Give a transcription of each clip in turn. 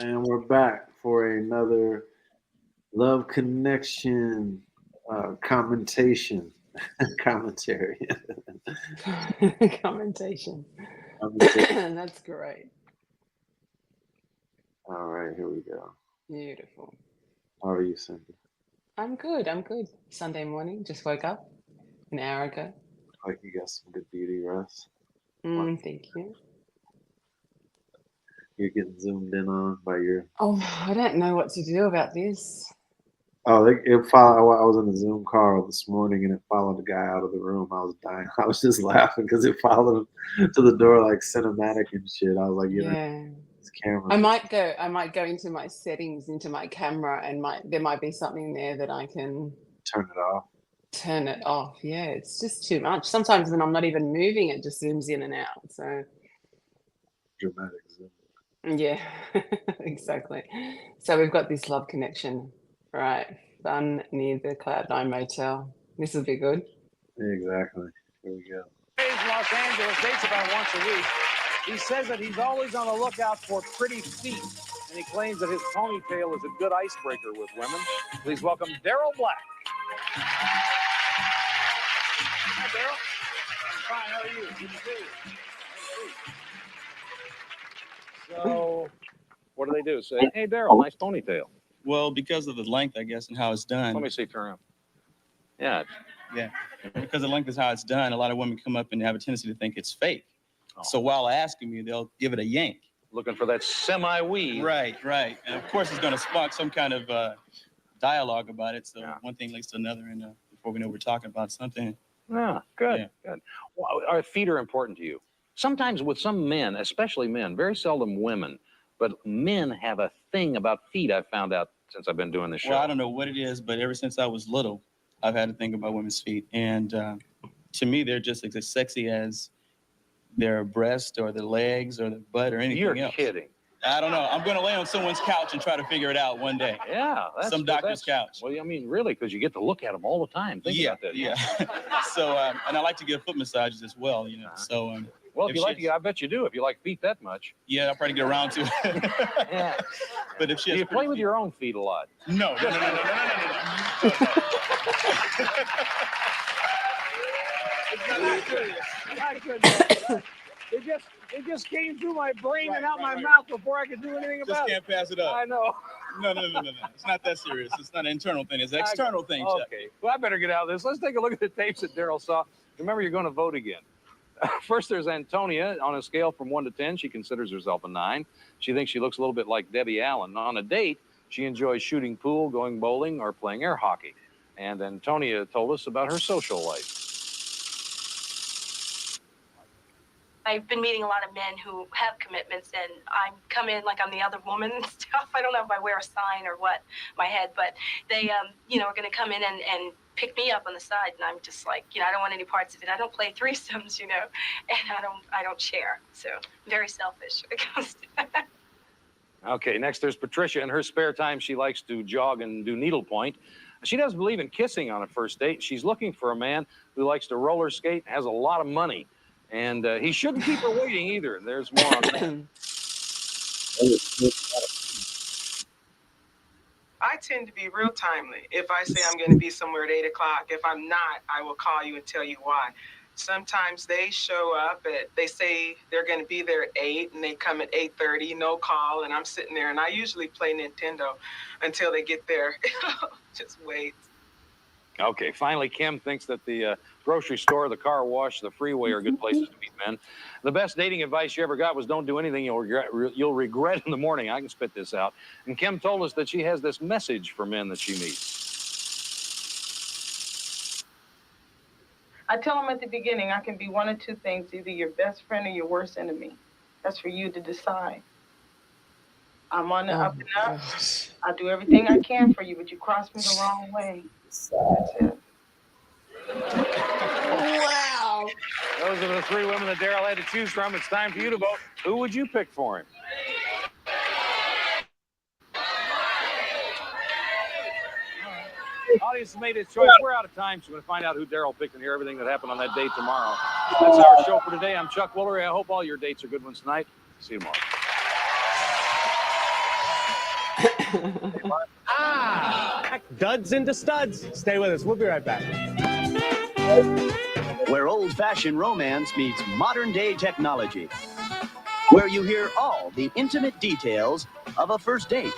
And we're back for another Love Connection commentation. Commentary. Commentation. Commentation. That's great. All right, here we go. Beautiful. How are you, Cindy? I'm good. I'm good. Sunday morning. Just woke up an hour ago. Like you got some good beauty rest. Thank you. You're getting zoomed in on by your. Oh, I don't know what to do about this. Oh, it followed. I was in a Zoom call this morning, and it followed the guy out of the room. I was dying. I was just laughing because it followed him to the door like cinematic and shit. I was like, Yeah. this camera. I might go into my settings, into my camera, and there might be something there that I can Turn it off. turn it off. Yeah, it's just too much. Sometimes when I'm not even moving, it just zooms in and out. So Dramatic zoom. yeah, exactly. So we've got this love connection, right? Fun near the Cloud9 Motel. This will be good. Exactly. Here we go. Los Angeles dates about once a week. He says that he's always on the lookout for pretty feet, and he claims that his ponytail is a good icebreaker with women. Please welcome Daryl Black. Hi, Daryl. I'm fine. How are you? Good to see you. So, what do they do? Say, hey, Daryl, nice ponytail. Well, because of the length, I guess, and how it's done. Let me see, turn around. Yeah. Yeah. Because of the length is how it's done, a lot of women come up and have a tendency to think it's fake. Oh. So while asking me, they'll give it a yank. Looking for that semi-weave. Right. And of course, it's going to spark some kind of dialogue about it. So one thing leads to another, and before we know we're talking about something. Yeah, good. Well, our feet are important to you. Sometimes with some men, especially men, very seldom women, but men have a thing about feet, I've found out since I've been doing this show. Well, I don't know what it is, but ever since I was little, I've had to think about women's feet. And to me, they're just as sexy as their breast or their legs or their butt or anything else. You're kidding. I don't know. I'm going to lay on someone's couch and try to figure it out one day. Yeah. Some doctor's couch. Well, I mean, really, because you get to look at them all the time. Think about that. Yeah. So, and I like to get foot massages as well, you know. So, well, if you like, I bet you do. If you like feet that much. Yeah, I'll probably get around to it. Yeah. But if she has, do you play with your own feet a lot? No. It just came through my brain and out my mouth before I could do anything about it. Just can't pass it up. I know. No. It's not that serious. It's not an internal thing. It's an external thing, Chuck. Okay. Well, I better get out of this. Let's take a look at the tapes that Daryl saw. Remember, you're going to vote again. First, there's Antonia. On a scale from 1 to 10, she considers herself a 9. She thinks she looks a little bit like Debbie Allen. On a date, she enjoys shooting pool, going bowling, or playing air hockey. And Antonia told us about her social life. I've been meeting a lot of men who have commitments, and I come in like I'm the other woman and stuff. I don't know if I wear a sign or what, my head, but they, are going to come in and pick me up on the side, and I'm just like, I don't want any parts of it. I don't play threesomes, and I don't share. So very selfish when it comes to that. Okay, next there's Patricia. In her spare time, she likes to jog and do needlepoint. She doesn't believe in kissing on a first date. She's looking for a man who likes to roller skate and has a lot of money. And he shouldn't keep her waiting either. There's more on that. I tend to be real timely. If I say I'm going to be somewhere at 8 o'clock, if I'm not, I will call you and tell you why. Sometimes they show up they say they're going to be there at 8 and they come at 8:30, no call, and I'm sitting there and I usually play Nintendo until they get there. Just wait. Okay, finally, Kim thinks that the grocery store, the car wash, the freeway are good places to meet men. The best dating advice you ever got was don't do anything you'll regret in the morning. I can spit this out. And Kim told us that she has this message for men that she meets. I tell them at the beginning, I can be one of two things, either your best friend or your worst enemy. That's for you to decide. I'm on the up and up. I'll do everything I can for you, but you cross me the wrong way. That's it. Wow. Those are the 3 women that Daryl had to choose from. It's time for you to vote. Who would you pick for him? Audience has made its choice. We're out of time, so we're going to find out who Daryl picked and hear everything that happened on that date tomorrow. That's our show for today. I'm Chuck Woolery. I hope all your dates are good ones tonight. See you tomorrow. Duds into studs. Stay with us. We'll be right back. Where old-fashioned romance meets modern-day technology. Where you hear all the intimate details of a first date.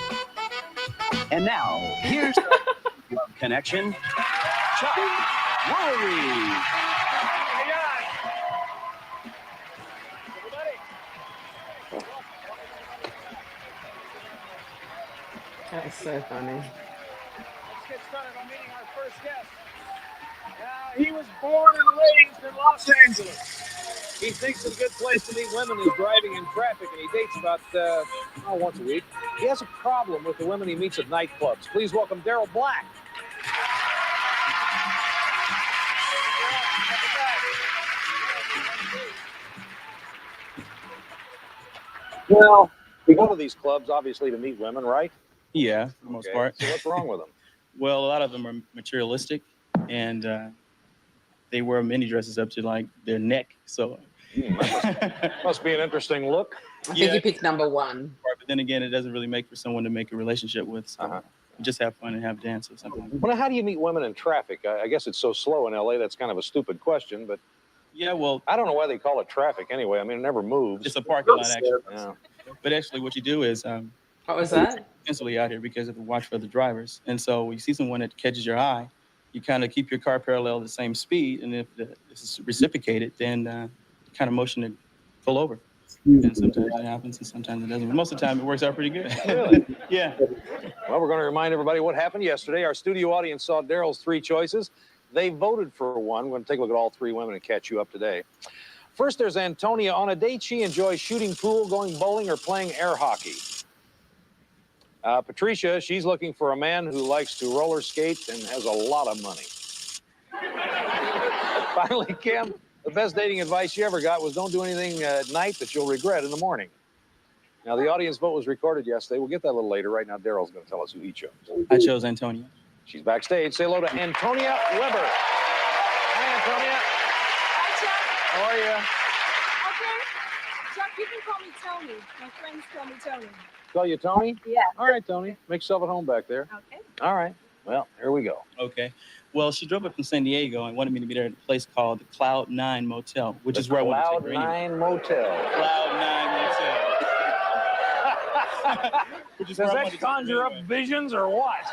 And now, here's the Love Connection, Chuck Woolery. That's so funny. Let's get started on meeting our first guest. He was born and raised in Los Angeles. He thinks it's a good place to meet women is driving in traffic, and he dates about once a week. He has a problem with the women he meets at nightclubs. Please welcome Daryl Black. Well, we go to these clubs obviously to meet women, right? Yeah, for the most part. So what's wrong with them? Well, a lot of them are materialistic, and they wear mini dresses up to like their neck. So Must be an interesting look. I think you picked number one. But then again, it doesn't really make for someone to make a relationship with. So just have fun and have dance or something. Well, how do you meet women in traffic? I guess it's so slow in LA. That's kind of a stupid question, but yeah, well, I don't know why they call it traffic anyway. I mean, it never moves. It's a parking lot, actually. Yeah. But actually, what you do is what was that? Instantly out here because of the watch for the drivers. And so when you see someone that catches your eye, you kind of keep your car parallel at the same speed. And if it's reciprocated, then kind of motion to pull over. And sometimes it happens and sometimes it doesn't. But most of the time, it works out pretty good. Really? Yeah. Well, we're going to remind everybody what happened yesterday. Our studio audience saw Daryl's three choices. They voted for one. We're going to take a look at all three women and catch you up today. First, there's Antonia. On a date, she enjoys shooting pool, going bowling, or playing air hockey. Patricia, she's looking for a man who likes to roller skate and has a lot of money. Finally, Kim, the best dating advice you ever got was don't do anything at night that you'll regret in the morning. Now, the audience vote was recorded yesterday. We'll get that a little later. Right now, Daryl's going to tell us who he chose. I chose Antonia. She's backstage. Say hello to Antonia Weber. Hi, Antonia. Hi, Chuck. How are you? Okay. Chuck, you can call me Tony. My friends call me Tony. Call you Tony? Yeah. All right, Tony. Make yourself at home back there. Okay. All right. Well, here we go. Okay. Well, she drove up from San Diego and wanted me to meet her at a place called the Cloud 9 Motel, which is where I want to take her Cloud anyway. 9 Motel. Cloud 9 Motel. Which is Does where I that wanted to take her conjure up anyway. visions or what?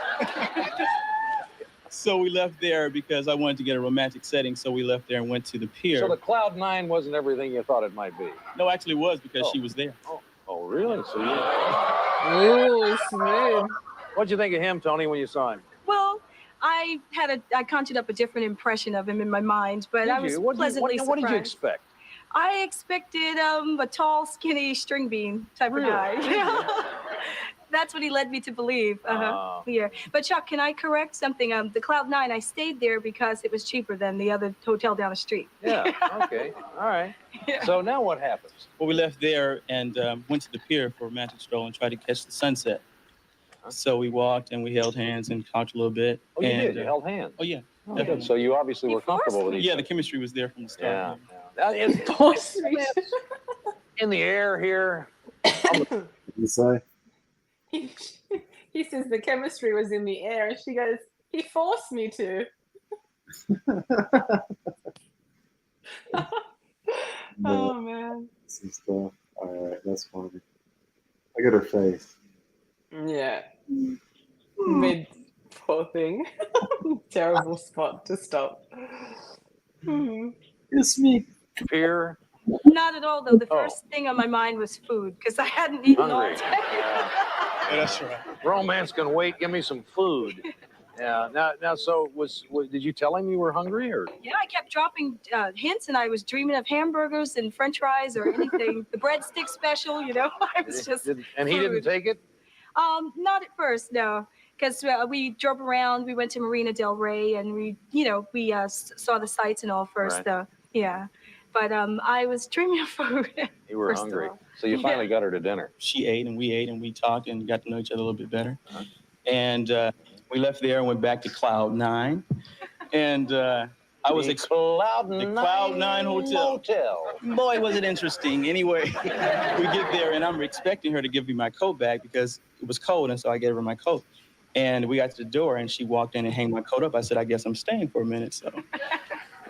So we left there because I wanted to get a romantic setting. So we left there and went to the pier. So the Cloud 9 wasn't everything you thought it might be. No, actually it was because she was there. Oh, really? So you... Ooh, smooth. What'd you think of him, Tony, when you saw him? Well, I conjured up a different impression of him in my mind, but I was pleasantly surprised. What did you expect? I expected a tall, skinny string bean type of guy. That's what he led me to believe. Yeah. But Chuck, can I correct something? The Cloud 9, I stayed there because it was cheaper than the other hotel down the street. Yeah. Okay. All right. Yeah. So now what happens? Well, we left there and went to the pier for a romantic stroll and tried to catch the sunset. So we walked and we held hands and talked a little bit. Oh, you and, did? You held hands? Oh, yeah. Oh, good. So you obviously were comfortable with each other. Yeah, the chemistry was there from the start. Yeah. In the air here. You say? He says the chemistry was in the air, and she goes, he forced me to. Oh, man. Some stuff. All right, that's funny. I got her face. Yeah. Poor thing. Terrible spot to stop. It's me. Fear. Not at all, though. The first thing on my mind was food, because I hadn't eaten all day. Yeah, that's right. Romance can wait. Give me some food. Yeah. Now. So did you tell him you were hungry, or? Yeah, I kept dropping hints, and I was dreaming of hamburgers and French fries or anything. The breadstick special, you know. I was just. And he didn't take it? Not at first, no. Because we drove around, we went to Marina Del Rey, and we saw the sights and all first, though. Yeah. But I was dreaming of food. You were hungry. So you finally got her to dinner. She ate and we talked and got to know each other a little bit better. And we left there and went back to Cloud 9. And I I was the Cloud Nine Hotel. Boy, was it interesting. Anyway, we get there, and I'm expecting her to give me my coat back because it was cold, and so I gave her my coat. And we got to the door, and she walked in and hung my coat up. I said, I guess I'm staying for a minute. So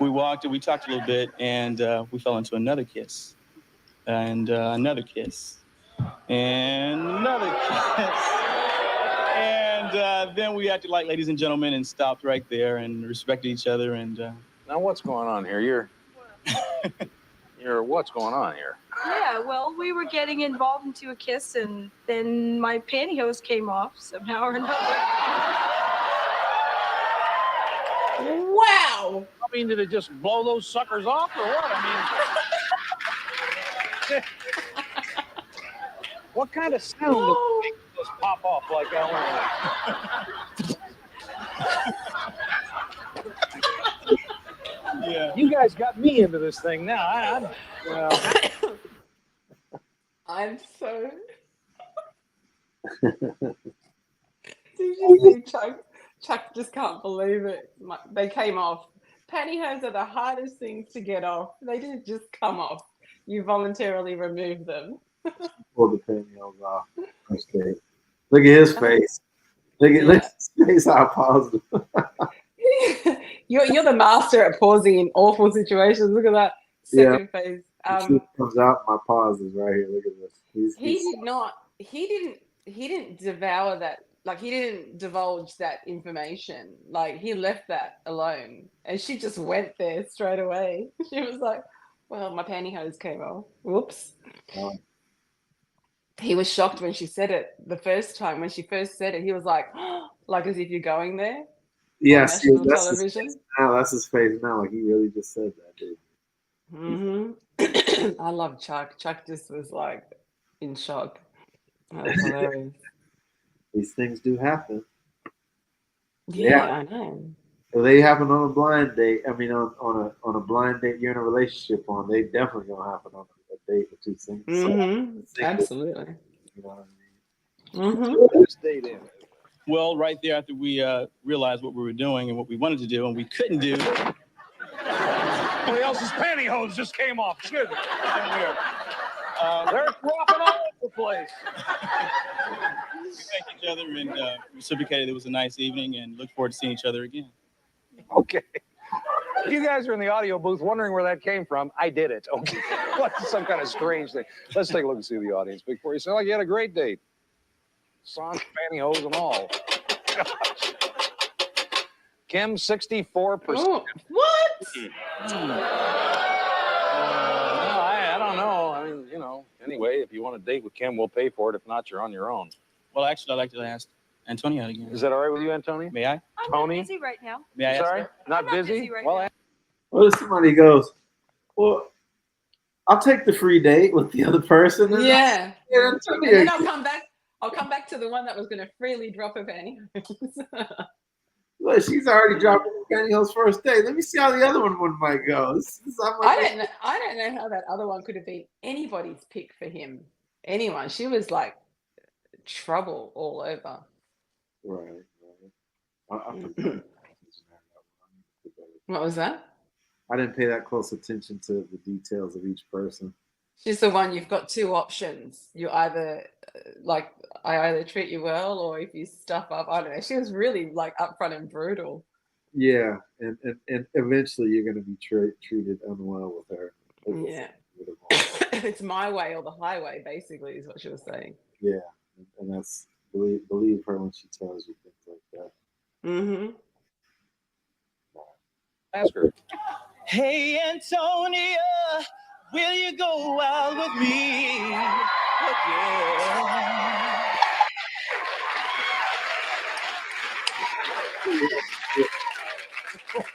we walked, and we talked a little bit, and we fell into another kiss, and another kiss, and another kiss. And then we acted like ladies and gentlemen and stopped right there and respected each other. And Now, what's going on here? What's going on here? Yeah, well, we were getting involved into a kiss, and then my pantyhose came off somehow or another. Wow. I mean, did it just blow those suckers off or what? I mean, what kind of sound does it make just pop off like that? yeah, You guys got me into this thing now. I'm so. Did you see Chuck? Chuck just can't believe it. They came off. Pantyhose are the hardest things to get off. They didn't just come off. You voluntarily remove them. Pull the pantyhose off. Okay. Look at his face. Look at his face. How positive. You're the master at pausing in awful situations. Look at that second face. The truth comes out. My pause is right here. Look at this. He didn't devour that. Like, he didn't divulge that information. Like, he left that alone, and she just went there straight away. She was like, "Well, my pantyhose came off. Whoops." He was shocked when she said it the first time. When she first said it, he was like, like as if you're going there. Yes, national that's television. That's his face now. Like, he really just said that, dude. Mm-hmm. I love Chuck. Chuck just was like in shock. That was hilarious. These things do happen. Yeah, I know. If they happen on a blind date, I mean, on a blind date you're in a relationship on, they definitely gonna happen on a date with two things. Mm-hmm. Absolutely. You know what I mean? Mm-hmm. This date in. well, right there after we realized what we were doing and what we wanted to do and we couldn't do. Somebody else's pantyhose just came off. Excuse me. They're dropping all over the place. We thanked each other and reciprocated. It was a nice evening and look forward to seeing each other again. Okay. If you guys are in the audio booth wondering where that came from, I did it. Okay. What's some kind of strange thing? Let's take a look and see the audience before you sound like you had a great date. Sans pantyhose and all. Kim, 64%. Oh, what? I don't know. I mean, anyway, if you want to date with Kim, we'll pay for it. If not, you're on your own. Well, actually, I'd like to ask Antonia again. Is that all right with you, Antonia? May I? I'm Tony? not busy right now. May I ask Sorry? her? Not I'm not busy? busy right Well, now. What if somebody goes, well, I'll take the free date with the other person. And Yeah. I'll And then I'll come back. I'll come back to the one that was going to freely drop her pantyhose. Look, she's already dropped the pantyhose first day. Let me see how the other one might go. I don't know how that other one could have been anybody's pick for him. Anyone. She was like trouble all over. Right. What was that? I didn't pay that close attention to the details of each person. She's the one. You've got two options. You either I either treat you well, or if you stuff up, I don't know. She was really like upfront and brutal. Yeah, and eventually you're going to be treated unwell with her. Yeah. It's my way or the highway, basically, is what she was saying. Yeah, and that's believe her when she tells you things like that. Mm-hmm. ask her. Hey, Antonia, will you go out with me?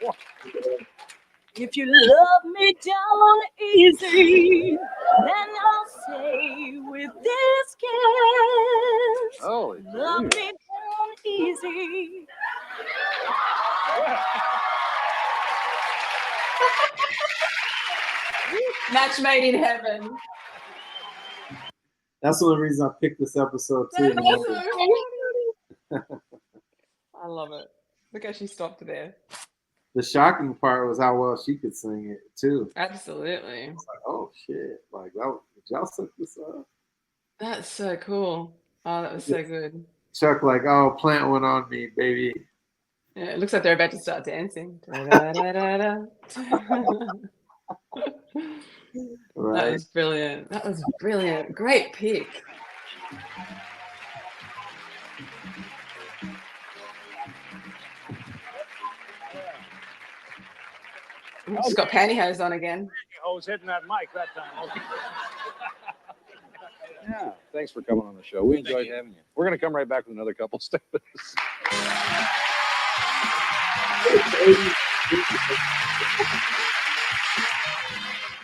Oh, If you love me down easy, then I'll say with this kiss. Holy Love me down easy. Match made in heaven. That's the only reason I picked this episode too. I love it. Look how she stopped there. the shocking part was how well she could sing it too. Absolutely. Like, oh shit! Like that. Did y'all set this up? That's so cool. Oh, that was so good. Chuck, like, oh, plant one on me, baby. Yeah, it looks like they're about to start dancing. Da-da-da-da-da. Right. That was brilliant. That was brilliant. Great pick. She's got pantyhose on again. I was hitting that mic that time. Yeah, thanks for coming on the show. We enjoyed having you. We're going to come right back with another couple statements.